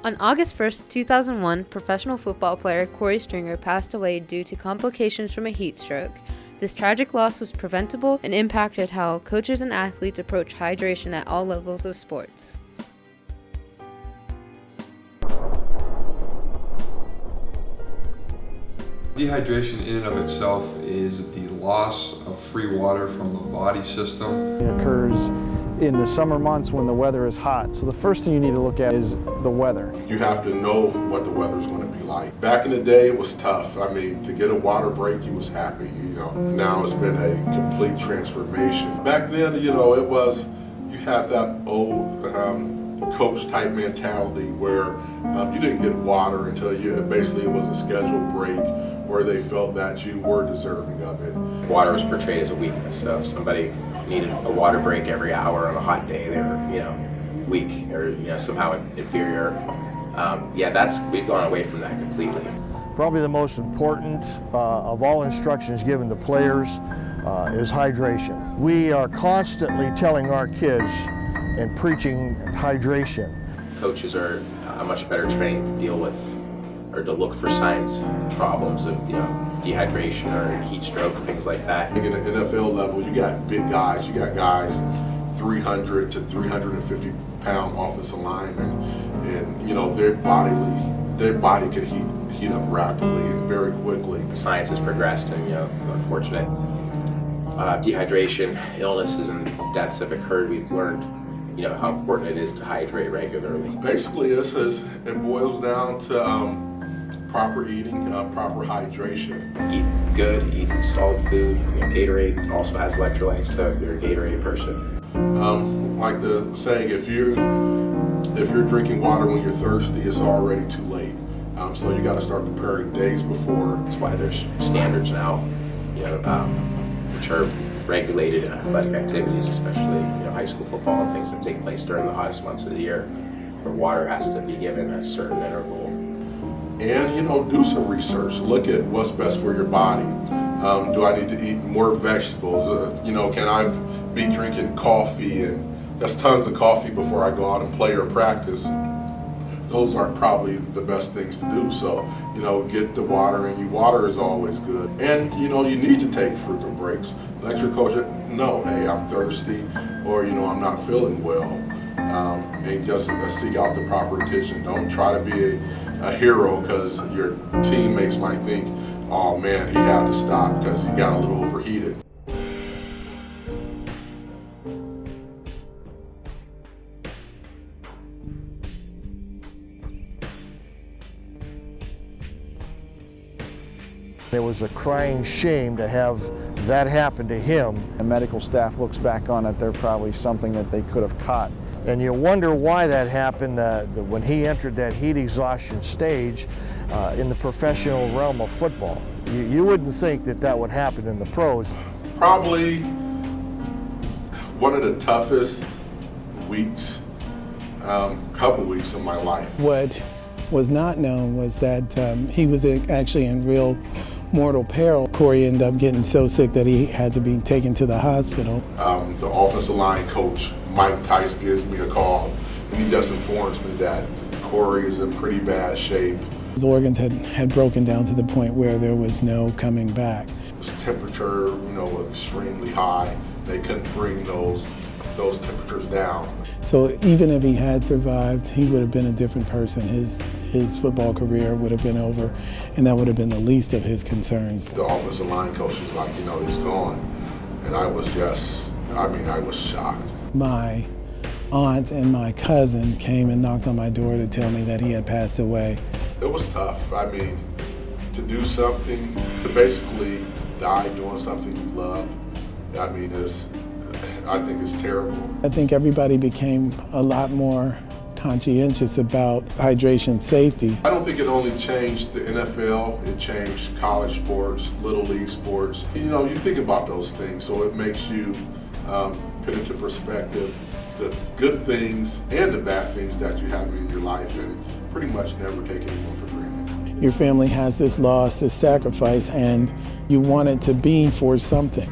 On August 1st, 2001, professional football player Korey Stringer passed away due to complications from a heat stroke. This tragic loss was preventable and impacted how coaches and athletes approach hydration at all levels of sports. Dehydration in and of itself is the loss of free water from the body system. It occurs in the summer months when the weather is hot. So the first thing you need to look at is the weather. You have to know what the weather's going to be like. Back in the day, it was tough. I mean, to get a water break, you was happy, Now it's been a complete transformation. Back then, you had that old coach type mentality where you didn't get water until it was a scheduled break where they felt that you were deserving of it. Water was portrayed as a weakness, so if somebody needed a water break every hour on a hot day, they were, weak or, somehow inferior. We've gone away from that completely. Probably the most important of all instructions given to players is hydration. We are constantly telling our kids and preaching hydration. Coaches are much better trained to deal with or to look for signs, problems of dehydration or heat stroke and things like that. In the NFL level, you got big guys. You got guys 300 to 350 pound offensive linemen, and their body can heat up rapidly and very quickly. The science has progressed, and unfortunate dehydration, illnesses, and deaths have occurred. We've learned how important it is to hydrate regularly. Basically, it boils down to proper eating, proper hydration. Eat good, eat solid food. Gatorade also has electrolytes, so if you're a Gatorade person. Like the saying, if you're drinking water when you're thirsty, it's already too late. So you got to start preparing days before. That's why there's standards now, which are regulated in athletic activities, especially high school football and things that take place during the hottest months of the year, where water has to be given at a certain interval. And do some research. Look at what's best for your body. Do I need to eat more vegetables? Can I be drinking coffee and just tons of coffee before I go out and play or practice? Those aren't probably the best things to do. So, get the water in you. Water is always good. And, you need to take frequent breaks. Let your coach know, hey, I'm thirsty, or, I'm not feeling well. And just seek out the proper attention. Don't try to be a hero because your teammates might think, oh man, he had to stop because he got a little overheated. It was a crying shame to have that happen to him. The medical staff looks back on it, they're probably something that they could have caught. And you wonder why that happened when he entered that heat exhaustion stage in the professional realm of football. You wouldn't think that would happen in the pros. Probably one of the toughest couple weeks of my life. What was not known was that he was actually in real mortal peril. Korey ended up getting so sick that he had to be taken to the hospital. The offensive line coach, Mike Tice, gives me a call, and he just informs me that Korey is in pretty bad shape. His organs had broken down to the point where there was no coming back. His temperature, was extremely high. They couldn't bring those temperatures down. So even if he had survived, he would have been a different person. His football career would have been over, and that would have been the least of his concerns. The offensive line coach was like, he's gone. And I was I was shocked. My aunt and my cousin came and knocked on my door to tell me that he had passed away. It was tough. To do something, to basically die doing something you love, I think it's terrible. I think everybody became a lot more conscientious about hydration safety. I don't think it only changed the NFL, it changed college sports, little league sports. You think about those things, so it makes you put into perspective the good things and the bad things that you have in your life, and pretty much never take anyone for granted. Your family has this loss, this sacrifice, and you want it to be for something.